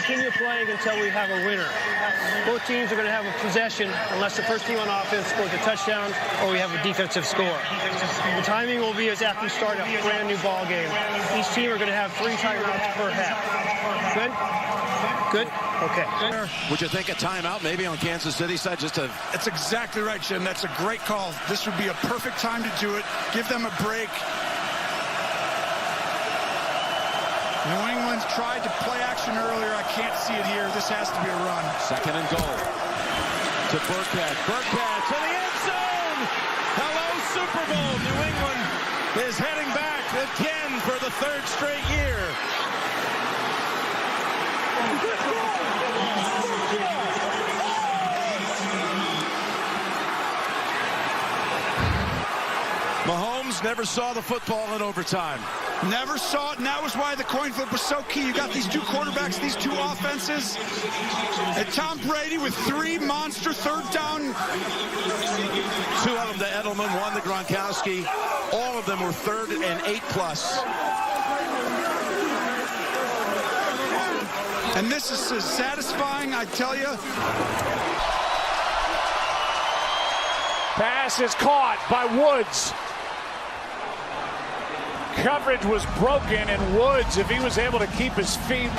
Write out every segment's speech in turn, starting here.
continue playing until we have a winner. Both teams are going to have a possession unless the first team on offense scores a touchdown or we have a defensive score. The timing will be as after we start a brand new ball game. Each team are going to have 3 timeouts per half. Good? Good? Okay. Would you think a timeout maybe on Kansas City side just to... That's exactly right, Jim. That's a great call. This would be a perfect time to do it. Give them a break. New England's tried to play action earlier. I can't see it here. This has to be a run. 2nd and goal. To Burkhead. Burkhead to the end zone. Hello, Superbowl. New England is heading back again for the 3rd straight year. Mahomes never saw the football in overtime. Never saw it, and that was why the coin flip was so key. You got these 2 quarterbacks, these 2 offenses, and Tom Brady with 3 monster 3rd down. 2 of them to Edelman, 1 to Gronkowski. All of them were 3rd and 8+. And this is satisfying, I tell you. Pass is caught by Woods. Coverage was broken, and Woods, if he was able to keep his feet.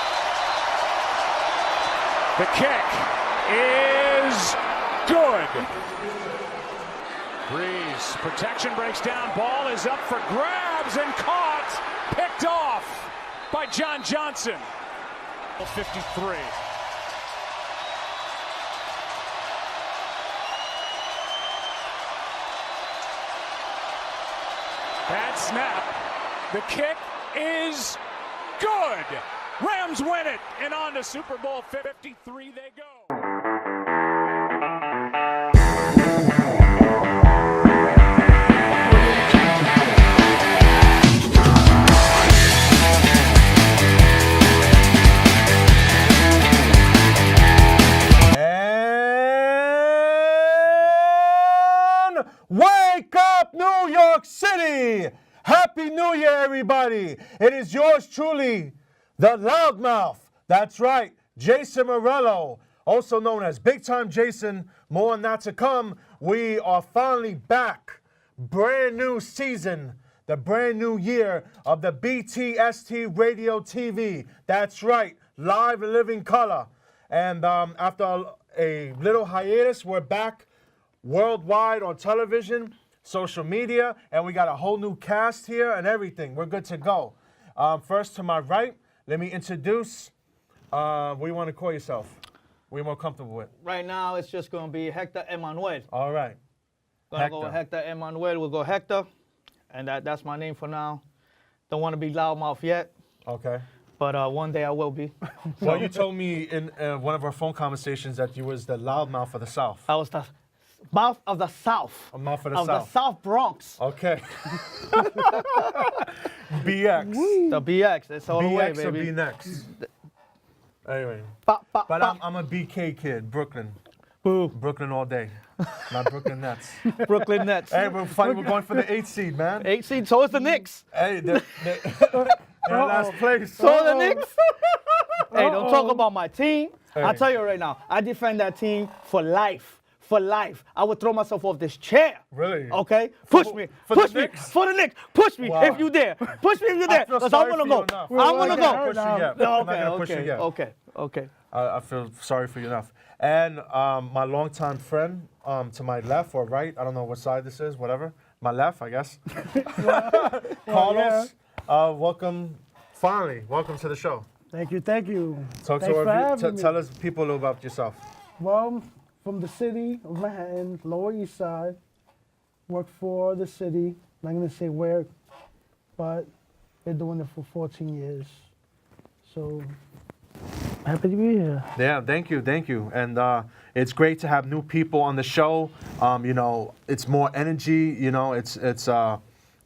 The kick is good. Breeze, protection breaks down, ball is up for grabs and caught, picked off by John Johnson. 53. Bad snap. The kick is good. Rams win it, and on to Super Bowl 53 they go. And wake up, New York City! Happy New Year, everybody! It is yours truly, the Loudmouth. That's right, Jason Morello, also known as Big Time Jason. More on that to come. We are finally back. Brand new season, the brand new year of the BTST Radio TV. That's right, live and living color. And after a little hiatus, we're back worldwide on television, social media, and we got a whole new cast here and everything. We're good to go. First to my right, let me introduce, what do you want to call yourself? What are you more comfortable with? Right now, it's just going to be Hector Emmanuel. All right. Gonna go with Hector Emmanuel. We'll go Hector, and that's my name for now. Don't want to be Loudmouth yet. Okay. But one day I will be. Well, you told me in one of our phone conversations that you was the loudmouth of the South. I was the mouth of the South. A mouth of the South. South. The South Bronx. Okay. BX. The BX. That's all the way, BX or baby. B next? Anyway. But I'm a BK kid, Brooklyn. Boo. Brooklyn all day. Not Brooklyn Nets. Brooklyn Nets. Hey, we're going for the 8th seed, man. 8 seed. So is the Knicks. Hey, they're last place. So the Knicks. Hey, don't talk about my team. Hey. I'll tell you right now. I defend that team for life. For life. I would throw myself off this chair. Really? Okay? Push me. Push me. Knicks? For the Knicks. Push me Wow. if you dare. Push me if you dare. Because I'm going to go. I'm going to go. I'm not gonna push you yet. Okay. I feel sorry for you enough. And my longtime friend to my left or right, I don't know what side this is, whatever. My left, I guess. Carlos, welcome. Finally, welcome to the show. Thank you. Talk Tell us people a little about yourself. Well, from the city of Manhattan, Lower East Side, work for the city. I'm not going to say where, but been doing it for 14 years. So happy to be here. Yeah, thank you. And it's great to have new people on the show. You know, it's more energy. You know, it's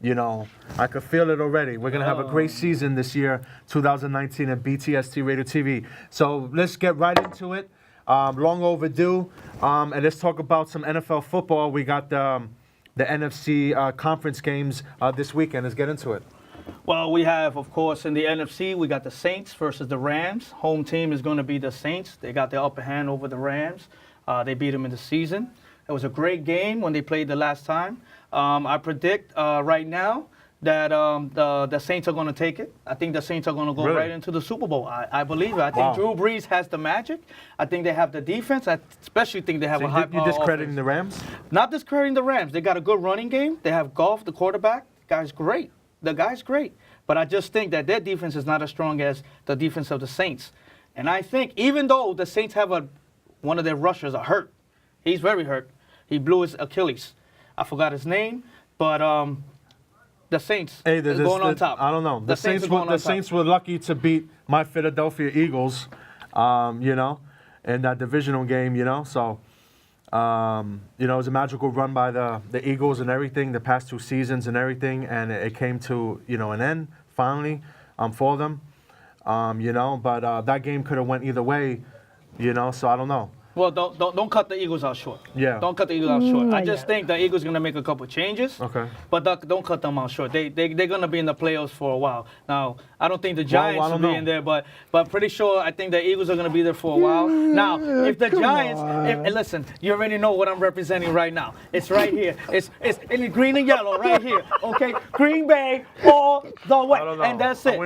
you know, I could feel it already. We're gonna have a great season this year, 2019 at BTST Radio TV. So let's get right into it. Long overdue. And let's talk about some NFL football. We got the NFC conference games this weekend. Let's get into it. Well, we have, of course, in the NFC, we got the Saints versus the Rams. Home team is going to be the Saints. They got the upper hand over the Rams. They beat them in the season. It was a great game when they played the last time. I predict right now that the Saints are going to take it. I think the Saints are going to go right into the Super Bowl. I believe it. I think Drew Brees has the magic. I think they have the defense. I especially think they have a high power. You discrediting the Rams? Not discrediting the Rams. They got a good running game. They have Goff, the quarterback. Guy's great. The guy's great. But I just think that their defense is not as strong as the defense of the Saints. And I think even though the Saints have one of their rushers are hurt, he's very hurt. He blew his Achilles. I forgot his name, but the Saints is going on top. I don't know. The Saints were lucky to beat my Philadelphia Eagles, in that divisional game, So, it was a magical run by the Eagles and everything, the past 2 seasons and everything, and it came to, an end finally for them, But that game could have went either way, So I don't know. Well, don't cut the Eagles out short. Yeah. Don't cut the Eagles out short. I just think the Eagles are going to make a couple changes. Okay. But don't cut them out short. They're going to be in the playoffs for a while. Now, I don't think the Giants will be in there, but pretty sure I think the Eagles are going to be there for a while. Now, if the Giants, and listen, you already know what I'm representing right now. It's right here. It's in green and yellow right here. Okay, Green Bay all the way, and that's it.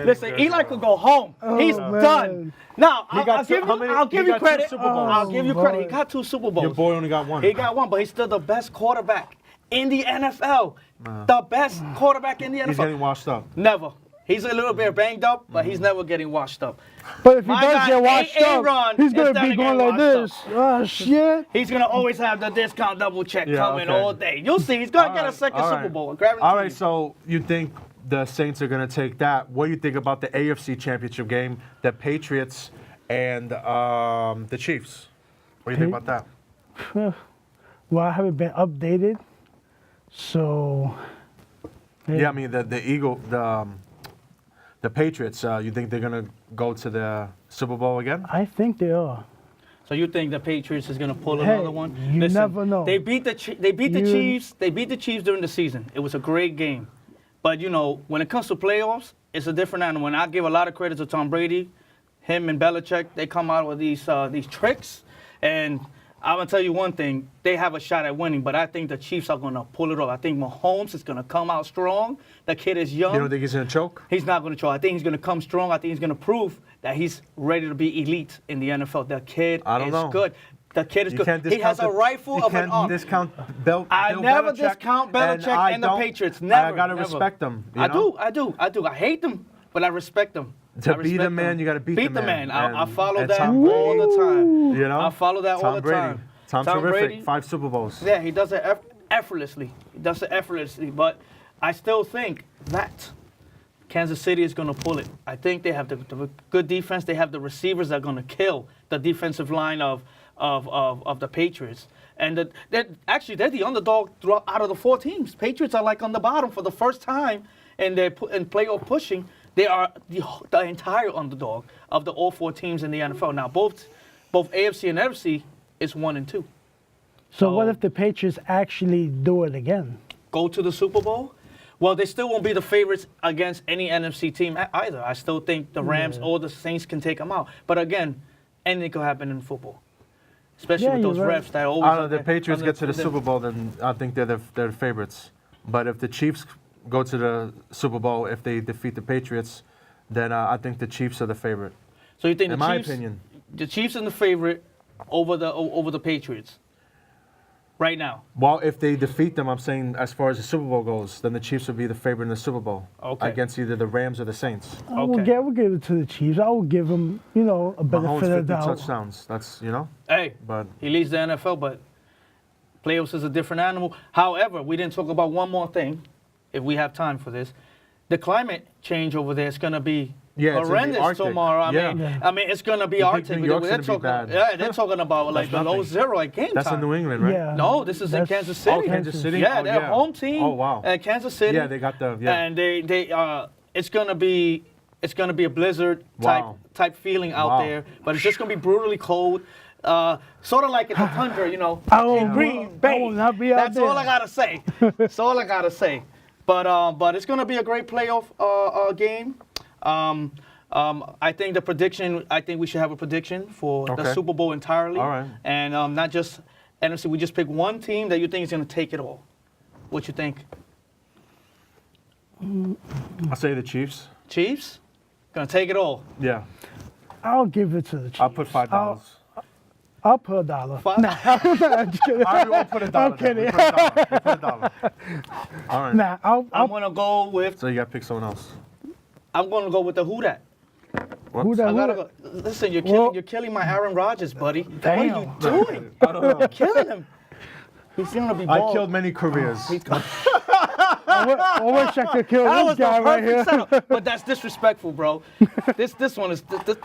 Listen, Eli could go home. He's done. Now, I'll give you credit. I'll give you credit. He got 2 Super Bowls. Your boy only got 1. He got 1, but he's still the best quarterback in the NFL. The best quarterback in the NFL. He's getting washed up. Never. He's a little bit banged up, but he's never getting washed up. But if he does get washed up, he's going to be going like this. Oh, shit. He's going to always have the discount double check coming all day. You'll see. He's going to get a second Super Bowl. All right, so you think the Saints are going to take that. What do you think about the AFC Championship game, the Patriots and the Chiefs? What do you think about that? Well, I haven't been updated, so... Yeah, I mean, the Patriots, you think they're going to go to the Super Bowl again? I think they are. So you think the Patriots is going to pull another one? You never know. They beat the Chiefs. They beat the Chiefs during the season. It was a great game. But, when it comes to playoffs, it's a different animal. And I give a lot of credit to Tom Brady. Him and Belichick, they come out with these tricks. And I'm going to tell you one thing. They have a shot at winning, but I think the Chiefs are going to pull it off. I think Mahomes is going to come out strong. The kid is young. You don't think he's going to choke? He's not going to choke. I think he's going to come strong. I think he's going to prove that he's ready to be elite in the NFL. The kid is good. The kid is good. He has a rifle of an arm. Discount Bill I never discount Belichick and the Patriots. Never. I got to respect them. I do. I hate them, but I respect them. To beat a man, you got to beat the man. I follow that all the time. I follow that all the time. Tom terrific. Brady, 5 Super Bowls. Yeah, he does it effortlessly. But I still think that Kansas City is going to pull it. I think they have the good defense. They have the receivers that are going to kill the defensive line of the Patriots. And they're the underdog out of the 4 teams. Patriots are like on the bottom for the first time in playoff pushing. They are the entire underdog of all 4 teams in the NFL. Now, both AFC and NFC is 1 and 2. So what if the Patriots actually do it again? Go to the Super Bowl? Well, they still won't be the favorites against any NFC team either. I still think the Rams or the Saints can take them out. But again, anything could happen in football, especially with those refs that always. The Patriots get to the Super Bowl, then I think they're the favorites. But if the Chiefs go to the Super Bowl, if they defeat the Patriots, then I think the Chiefs are the favorite. So you think in my opinion, the Chiefs are the favorite over the Patriots right now? Well, if they defeat them, I'm saying as far as the Super Bowl goes, then the Chiefs will be the favorite in the Super Bowl against either the Rams or the Saints. We'll give it to the Chiefs. I will give them, a benefit of the doubt. Touchdowns. That's Hey, but he leads the NFL, but playoffs is a different animal. However, we didn't talk about one more thing. If we have time for this, the climate change over there is going to be horrendous tomorrow. I mean, it's going to be Arctic. They're talking about like below 0 at game time. That's in New England, right? Yeah. No, this is in Kansas City. Oh, Kansas City. Yeah, they're home team. Oh wow. At Kansas City. Yeah, they got the. Yeah. And it's going to be a blizzard type feeling out there, but it's just going to be brutally cold. Sort of like in the tundra, in Green Bay. I will not be out That's all I gotta say. That's all I gotta say. But it's going to be a great playoff game. I think the prediction. I think we should have a prediction for the Super Bowl entirely. All right. And not just NFC. We just pick one team that you think is going to take it all. What you think? I'll say the Chiefs. Chiefs? Gonna take it all. Yeah. I'll give it to the Chiefs. I'll put $5. I'll put $1. $5? Nah, I'm just kidding. All right, we'll put $1. I'm kidding. We'll put $1. All right. Nah, I'm gonna go with. So you got to pick someone else. I'm gonna go with the Who Dat. Who that? I gotta go. Listen, you're killing my Aaron Rodgers, buddy. Damn. What are you doing? I don't know. You're killing him. He's gonna be I bald. killed many careers. I wish I could kill That this was the guy right perfect here. setup. But that's disrespectful, bro. This one is look, this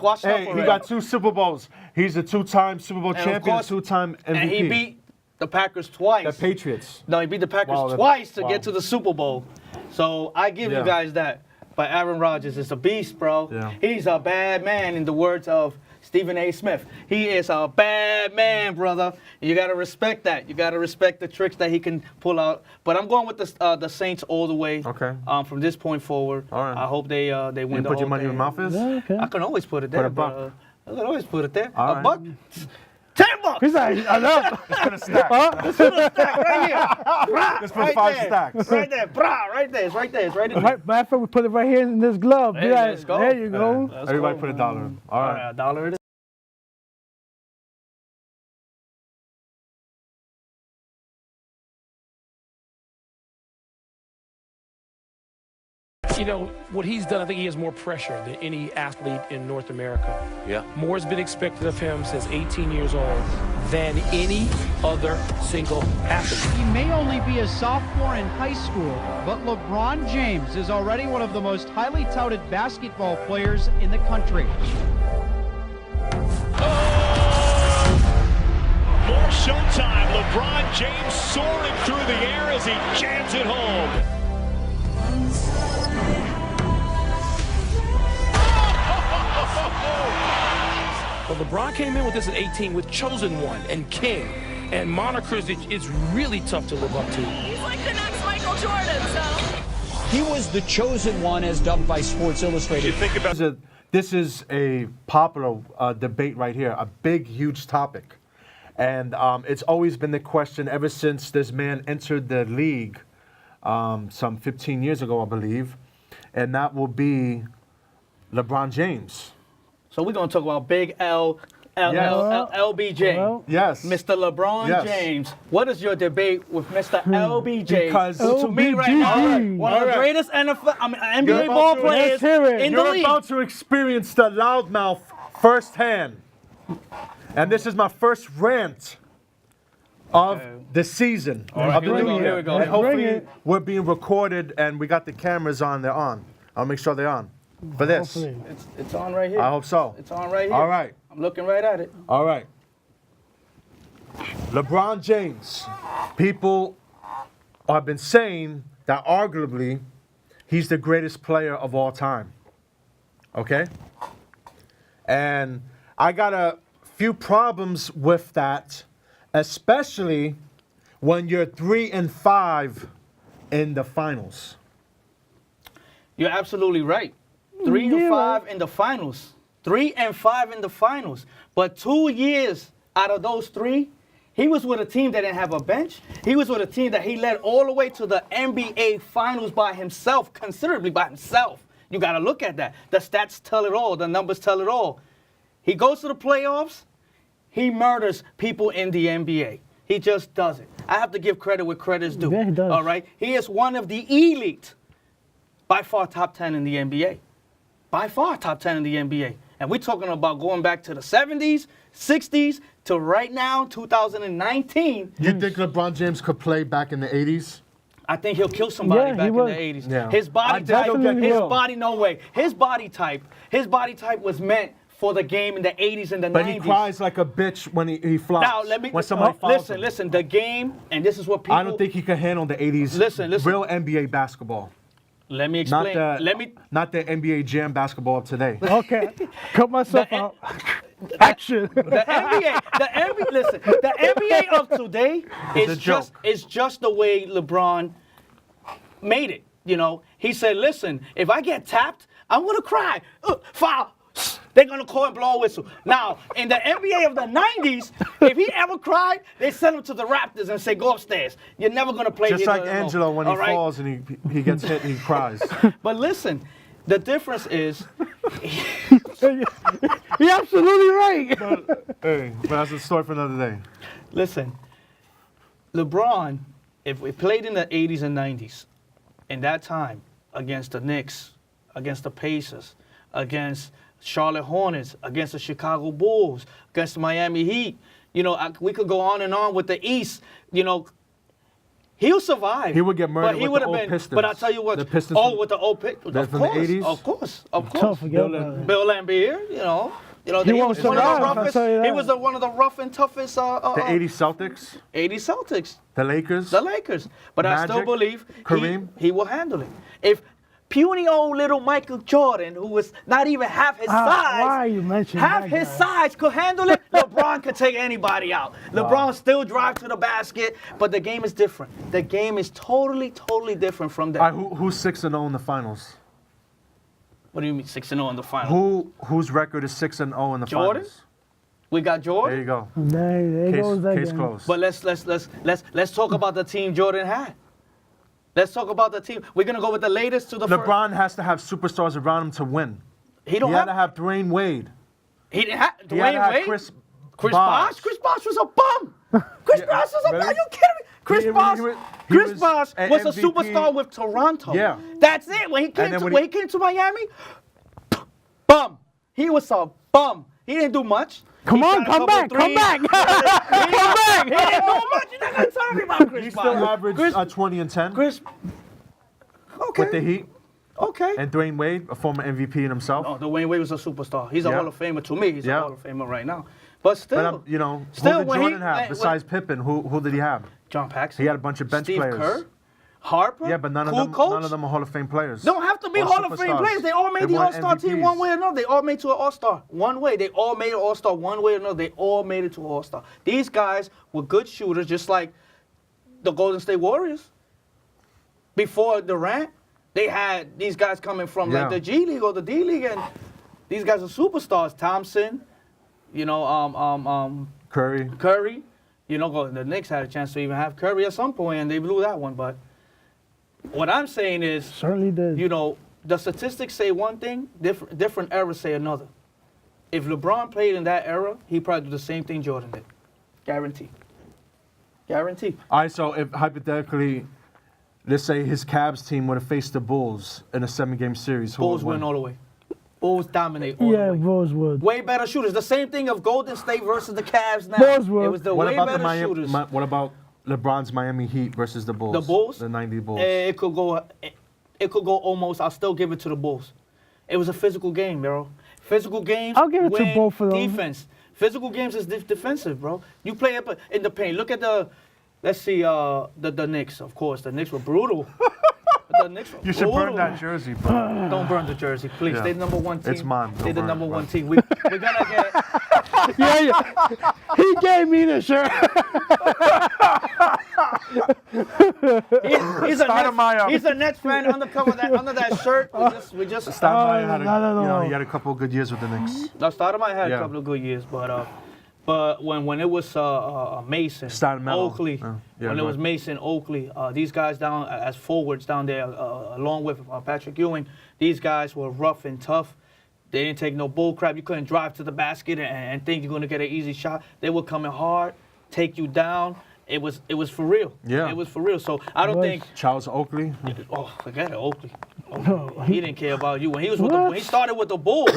washed up Hey, already. he got 2 Super Bowls. He's a 2-time Super Bowl And of champion, course- 2-time MVP. and he beat the Packers twice. the Patriots. No, he beat the Packers Wow, twice to wow. get to the Super Bowl. So I give Yeah. you guys that. But Aaron Rodgers is a beast, bro. Yeah. He's a bad man, in the words of Stephen A. Smith. He is a bad man, brother. You got to respect that. You got to respect the tricks that he can pull out. But I'm going with the Saints all the way. Okay. From this point forward. All right. I hope they win You the put whole your money where thing. your mouth is? Yeah, okay. I can always put it there. a buck. I can always put it there. All a right. buck. $10. He's like, I know. It's going to stack. Right here. Brah, Let's put right 5 there. stacks. Right there. Brah, right there. It's right there. It's right in there. Right, matter of fact, we put it right here in this glove. Hey, Be like, let's go. There you go. Let's Everybody go. put $1. All right. $1 it is. You know, what he's done, I think he has more pressure than any athlete in North America. Yeah. More has been expected of him since 18 years old than any other single athlete. He may only be a sophomore in high school, but LeBron James is already one of the most highly touted basketball players in the country. More showtime. LeBron James soaring through the air as he jams it home. But LeBron came in with this at 18 with Chosen One and King and monikers that it's really tough to live up to. He's like the next Michael Jordan, so. He was the chosen one as dubbed by Sports Illustrated. This is a popular debate right here, a big, huge topic. And it's always been the question ever since this man entered the league some 15 years ago, I believe. And that will be LeBron James. So we're going to talk about Big LBJ. Well, Yes. Mr. LeBron Yes. James. What is your debate with Mr. LBJ? Because- who to me right now, one of the greatest NBA ball players Let's hear it. in the You're league. about to experience the Loudmouth firsthand. And this is my first rant of the season. Of the here we new go, year. here we go. And Bring hopefully it. we're being recorded and we got the cameras on. They're on. I'll make sure they're on. For this. hopefully. It's on right here. I hope so. It's on right here. All right. I'm looking right at it. All right. LeBron James. People have been saying that arguably he's the greatest player of all time. Okay? And I got a few problems with that, especially when you're 3-5 in the finals. You're absolutely right. 3-5 in the finals. 3-5 in the finals. But 2 years out of those 3, he was with a team that didn't have a bench. He was with a team that he led all the way to the NBA finals by himself, considerably by himself. You got to look at that. The stats tell it all. The numbers tell it all. He goes to the playoffs. He murders people in the NBA. He just does it. I have to give credit where credit's due. Yeah, he does. All right? He is one of the elite, by far top 10 in the NBA. By far top 10 in the NBA. And we're talking about going back to the 70s, 60s, to right now, 2019. You think LeBron James could play back in the 80s? I think he'll kill somebody Yeah, he back in will. the 80s. Yeah. His body I type, definitely his will. body, no way. His body type was meant for the game in the 80s and the 90s. But he cries like a bitch when he flops. Now, let me when somebody fouls him. listen, the game, and this is what people. I don't think he can handle the 80s Listen. real NBA basketball. Let me Not explain. the not the NBA Jam basketball of today. Okay, cut myself The- out. Action. The NBA, listen, the NBA of today It's a is just the way LeBron made it. You know, he said, listen, if I get tapped, I'm going to cry. Foul. They're going to call and blow a whistle. Now, in the NBA of the 90s, if he ever cried, they send him to the Raptors and say, go upstairs. You're never going to play Just here. like Angelo when he falls and he gets hit and he cries. But listen, the difference is... You're absolutely right. But that's a story for another day. Listen, LeBron, if we played in the 80s and 90s, in that time, against the Knicks, against the Pacers, against Charlotte Hornets, against the Chicago Bulls, against the Miami Heat, you know, we could go on and on with the East, you know, he'll survive. He would get murdered but he with the would old have been, Pistons. But I'll tell you what. The Pistons with the old Pistons. Of from course, the 80s? of course. Don't forget about it. Bill Laimbeer, you know, He he won't was one of the survive, I'll roughest. tell you He that. was one of the rough and toughest. The 80 Celtics, 80 Celtics. the Lakers. The Lakers. But I still Magic, believe Kareem. he will handle it. If puny old little Michael Jordan, who was not even half his size, Why are you mentioning half that his guy? size could handle it, LeBron could take anybody out. LeBron still drive to the basket, but the game is different. The game is totally, totally different from that. All right, who's 6-0 in the finals? What do you mean 6-0 in the finals? Whose record is 6-0 in the Jordan? finals? We got Jordan. There you go. There goes that Case game. closed. But let's talk about the team Jordan had. Let's talk about the team. We're gonna go with the latest to the first. LeBron has to have superstars around him to win. He don't He had have. to have Dwayne Wade. He didn't have He had to Dwayne have Wade. Chris Chris Bosh. Bosh? Chris Bosh was a bum. Chris Bosh was a bum. really? Are you kidding me? Chris Bosh. he Chris was Bosh an was a MVP. superstar with Toronto. Yeah. That's it. When he came then to when when he came to Miami, bum. He was a bum. He didn't do much. Come He on, shot a come couple back, threes. come back. Come back. He didn't do much. You're not gonna tell me about Chris He Bosh. still averaged Chris, 20 and 10 Chris. Okay. with the Heat. Okay. And Dwayne Wade, a former MVP in himself. No, Dwayne Wade was a superstar. He's a Yeah. Hall of Famer to me. He's Yeah. a Hall of Famer right now. But still, But, you know, still who did when Jordan have besides when, Pippen? Who did he have? John Paxson. He had a bunch of bench Steve players. Kerr, Harper. Yeah, but none cool of coach. them are Hall of Fame players. Don't have to be Or Hall of Fame superstars. players. They all made They the won All-Star team MVPs. one way or another. They all made to an All-Star one way. They all made an All-Star one way or another. They all made it to an All-Star. These guys were good shooters, just like the Golden State Warriors. Before Durant, they had these guys coming from like the G League or the D League, and these guys are superstars. Thompson, you know, Curry. You know, the Knicks had a chance to even have Curry at some point, and they blew that one. But what I'm saying is, Certainly did. you know, the statistics say one thing, different eras say another. If LeBron played in that era, he'd probably do the same thing Jordan did. Guarantee. Guarantee. All right, so if hypothetically, let's say his Cavs team would have faced the Bulls in a 7-game series, who Bulls would win all the way. Bulls dominate all Yeah, the way. Bulls would. Way better shooters. The same thing of Golden State versus the Cavs now. Bulls would. It was the What way about better the Miami? shooters. What about LeBron's Miami Heat versus the Bulls? The Bulls? The 90 Bulls. It could go. It could go almost. I'll still give it to the Bulls. It was a physical game, bro. Physical games. I'll give it to win both of them. Defense. Physical games is defensive, bro. You play up in the paint. Look at the. Let's see. The Knicks, of course. The Knicks were brutal. The Knicks were You should burn brutal. that jersey, bro. Don't burn the jersey, please. Yeah. They're the number one team. It's mine. Don't They're the burn it, number bro. one team. We're gonna get. Yeah. He gave me the shirt. He's a Nets fan under that shirt. We just Stoudemire had not at all. he had a couple of good years with the Knicks. Now, Stoudemire had Yeah. a couple of good years, but when it was Mason, Stoudemire. Oakley, Yeah, when it go was ahead. Mason, Oakley, these guys down as forwards down there, along with Patrick Ewing, these guys were rough and tough. They didn't take no bull crap. You couldn't drive to the basket and think you're gonna get an easy shot. They were coming hard, take you down. It was for real. Yeah. It was for real. So I don't think. Charles Oakley. Oh, forget it, Oakley. He didn't care about you when he was when he started with the Bulls.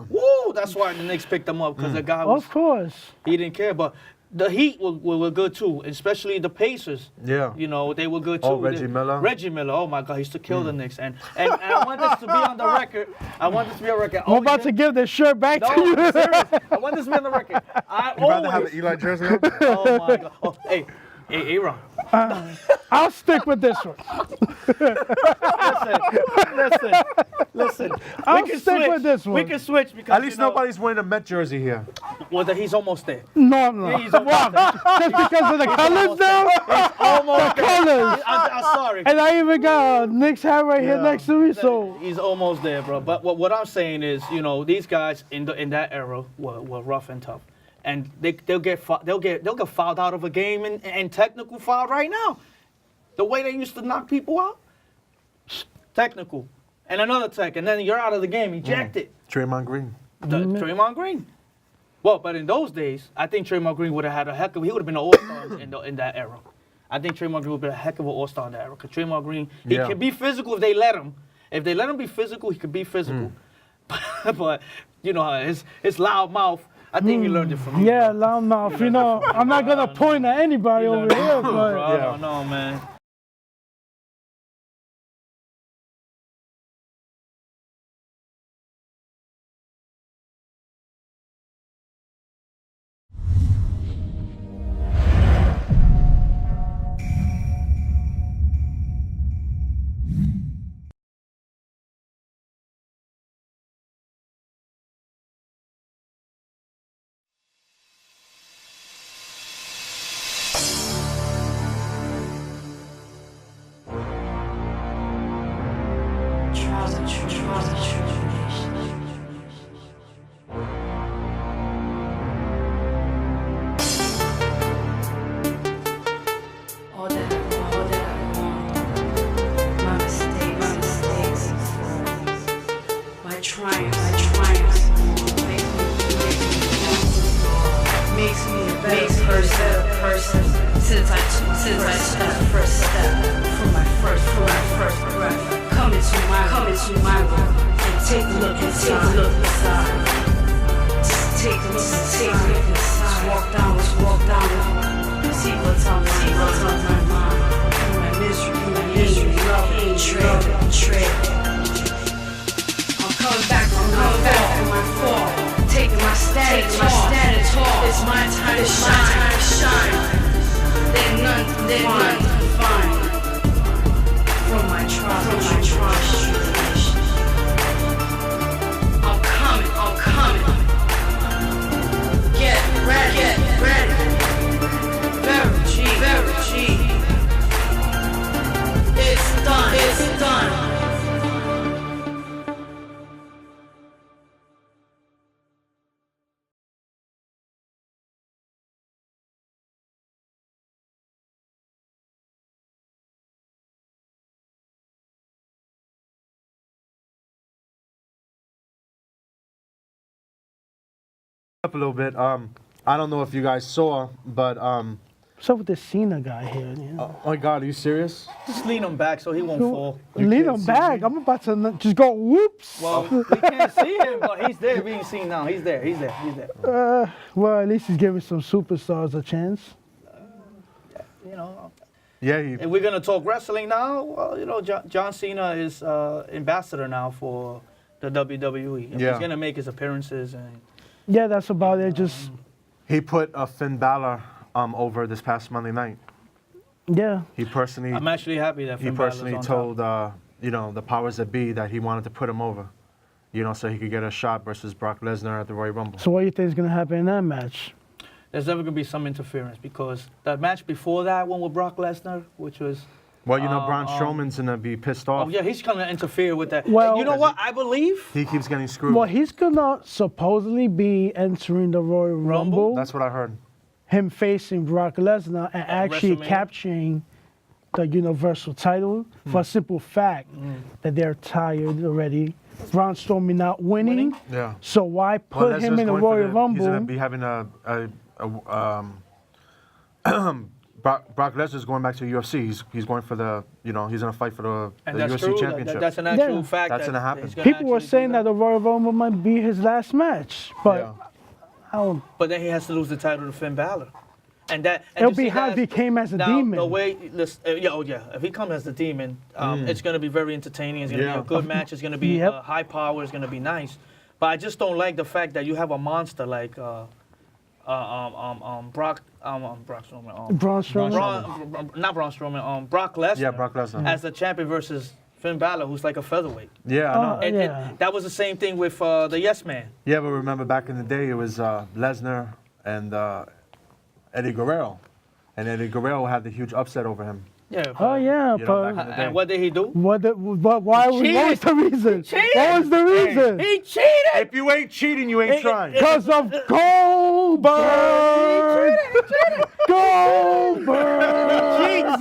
Woo! That's why the Knicks picked him up because the guy was. Of course. He didn't care, but the Heat were good too, especially the Pacers. Yeah. You know, they were good too. Oh, Reggie Miller. Reggie Miller. Oh my God, he used to kill the Knicks. And I want this to be on the record. I want this to be on record. I'm about to give this shirt back No, to you. I'm serious. I want this to be on the record. I You rather have always. an Eli jersey on? Oh my God. Oh, hey, Aaron. I'll stick with this one. Listen. I'll stick with this one. We can switch because At least nobody's wearing a Met jersey here. Well, he's almost there. No. He's almost there. Just because of the colors now? He's almost The colors. I'm sorry. And I even got Knicks hat right here next to me, so. He's almost there, bro. But what I'm saying is, these guys in that era were rough and tough, and they'll get fouled out of a game and technical foul right now. The way they used to knock people out, technical, and another tech, and then you're out of the game, ejected. Draymond Green. Draymond Green. Well, but in those days, I think Draymond Green would have had he would have been an all-star in that era. I think Draymond Green would have been a heck of an all-star in that era. Because Draymond Green, he can be physical if they let him. If they let him be physical, he could be physical. But you know, his loudmouth, I think he learned it from me. Yeah, loudmouth. I'm not going to point at anybody over here, but. Bro, I don't know, man. Since I took first step from my first breath, come into my world and take a look inside. Take a look inside. Walk down, see what's on my mind. My misery, love, betrayal. I'm coming back from my fall, taking my status tall. It's my time to shine. There's none to find from my tribulation. I'm coming. Get ready. Very G. It's done. Up a little bit. I don't know if you guys saw, but What's up with this Cena guy here? oh my God, are you serious? Just lean him back so he won't fall. Lean him back. I'm about to just go whoops. Well, we can't see him, but he's there being seen now. He's there. Well, at least he's giving some superstars a chance. Yeah. If we're gonna talk wrestling now, well, John Cena is ambassador now for the WWE. He's gonna make his appearances and. Yeah, that's about it. Just he put Finn Balor over this past Monday night. Yeah. He personally. I'm actually happy that he personally told the powers that be that he wanted to put him over, so he could get a shot versus Brock Lesnar at the Royal Rumble. So what do you think is gonna happen in that match? There's never gonna be some interference because that match before that one with Brock Lesnar, which was. Well, Braun Strowman's gonna be pissed off. Oh yeah, he's gonna interfere with that. Well, you know what? I believe he keeps getting screwed. Well, he's gonna supposedly be entering the Royal Rumble. That's what I heard. Him facing Brock Lesnar and actually capturing the Universal title for a simple fact that they're tired already. Braun Strowman not winning. Yeah. So why put him in the Royal Rumble? He's gonna be having Brock Lesnar's going back to the UFC. He's going for the, he's going to fight for the UFC championship. That's an actual fact. That's going to happen. People were saying that the Royal Rumble might be his last match, but I don't. But then he has to lose the title to Finn Balor, and it'll be how he came as a demon. The way, if he comes as the demon, it's going to be very entertaining. It's going to be a good match. It's going to be high power. It's going to be nice. But I just don't like the fact that you have a monster like Brock Strowman. Braun Strowman. Not Braun Strowman. Brock Lesnar. Yeah, Brock Lesnar. As the champion versus Finn Balor, who's like a featherweight. Yeah, I know. And that was the same thing with the Yes Man. Yeah, but remember back in the day, it was Lesnar and Eddie Guerrero. And Eddie Guerrero had the huge upset over him. Yeah. Oh yeah, You know, back in the day. And what did he do? What was the reason? cheated. What was the reason? He cheated. If you ain't cheating, you ain't trying. Because of Goldberg. Goldberg.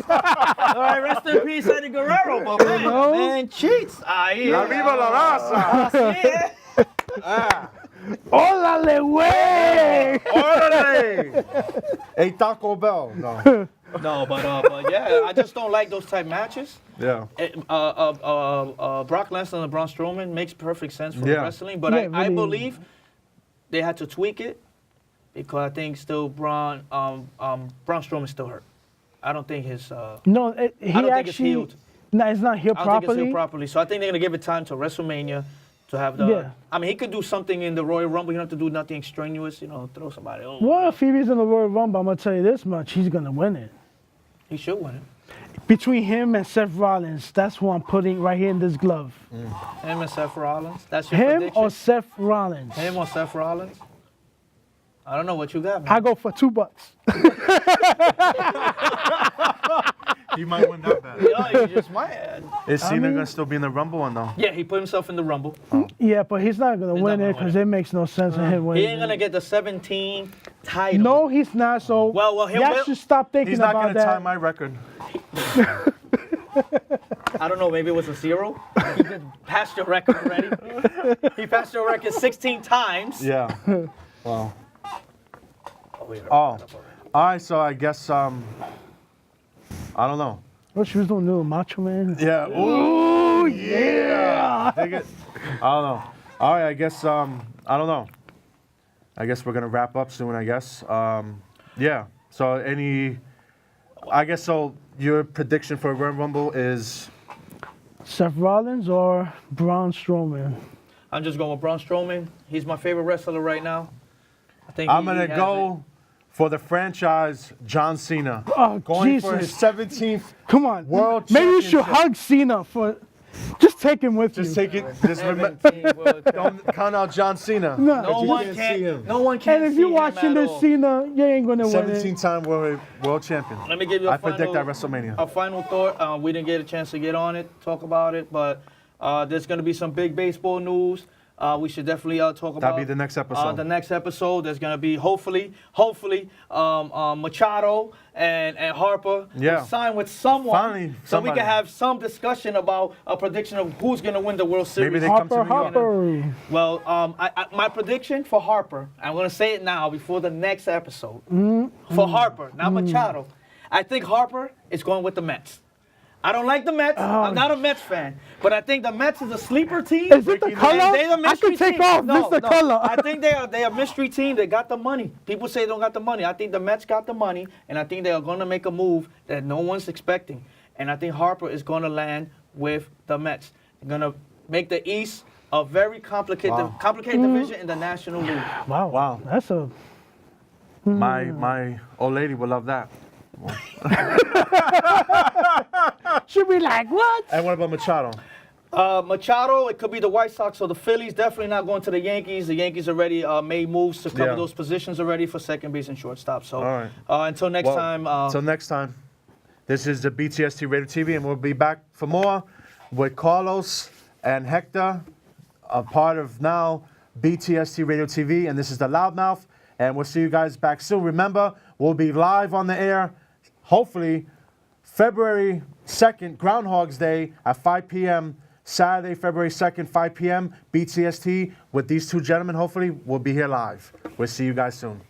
All right, rest in peace, Eddie Guerrero. But man cheats. Arriba la raza. ¡Órale, güey! Órale. Hey, Taco Bell. No. No, but yeah, I just don't like those type matches. Yeah. Brock Lesnar and Braun Strowman makes perfect sense for wrestling, but Yeah, I really. believe they had to tweak it because I think still Braun Strowman's still hurt. I don't think his. No, I don't think it's healed. No, it's not healed I don't think it's properly. healed properly. So I think they're gonna give it time to WrestleMania to have the. Yeah. I mean, he could do something in the Royal Rumble. You don't have to do nothing extraneous. You know, throw somebody over. Well, if he is in the Royal Rumble, I'm gonna tell you this much: he's gonna win it. He should win it. Between him and Seth Rollins, that's who I'm putting right here in this glove. Him and Seth Rollins. That's your Him prediction? or Seth Rollins? Him or Seth Rollins? I don't know what you got, man. I go for $2. You might win that bet. Yeah, you just might. Is Cena gonna still be in the Rumble or no? Yeah, he put himself in the Rumble. Yeah, but he's not gonna win it because it makes no sense in him winning. He ain't gonna get the 17 title. No, he's not. So Well, he'll y'all win- should stop thinking He's not about gonna that. tie my record. I don't know. Maybe it was a 0. He just passed your record already. He passed your record 16 times. Yeah. Wow. Oh, we heard Oh. that already. All right. So I guess I don't know. What she was doing, little Macho Man? Yeah. Ooh, yeah. Dig it. I don't know. All right. I guess I don't know. I guess we're gonna wrap up soon. I guess. Yeah. So I guess so. Your prediction for Royal Rumble is Seth Rollins or Braun Strowman? I'm just going with Braun Strowman. He's my favorite wrestler right now. I think I'm he gonna has go for the franchise John Cena. Oh, Going Jesus. for his 17th. Come on. World Maybe you should Championship. hug Cena for. Just take him with Just you. take it. Just don't count out John Cena. No. No you one can't can. see him. No one can. And if you're watching this Cena, you ain't gonna win it. 17-time world champion. Let me give you a I predict that WrestleMania. A final thought. We didn't get a chance to get on it, talk about it, but there's going to be some big baseball news. We should definitely talk about. That'll be the next episode. The next episode, there's going to be hopefully, Machado and Harper will sign with someone, Finally, so we somebody. can have some discussion about a prediction of who's going to win the World Series. Maybe they come to New York. Harper. Well, my prediction for Harper, I'm going to say it now before the next episode. For Harper, not Machado. I think Harper is going with the Mets. I don't like the Mets. I'm not a Mets fan. But I think the Mets is a sleeper team. Is it the color? And they're the I mystery can take team. off. No, It's the no. color. I think they're a mystery team. They got the money. People say they don't got the money. I think the Mets got the money, and I think they are going to make a move that no one's expecting. And I think Harper is going to land with the Mets. They're going to make the East a very complicated division in the National League. Wow. That's a. My old lady will love that. Should be like, what? And what about Machado? Machado, it could be the White Sox or the Phillies. Definitely not going to the Yankees. The Yankees already made moves to cover those positions already for second base and shortstop. So All right. Until next time. Until next time. This is the BTST Radio TV, and we'll be back for more with Carlos and Hector, a part of now BTST Radio TV, and this is the Loudmouth, and we'll see you guys back soon. Remember, we'll be live on the air, hopefully, February 2nd, Groundhog's Day at 5 p.m., Saturday, February 2nd, 5 p.m., BTST, with these two gentlemen. Hopefully, we'll be here live. We'll see you guys soon.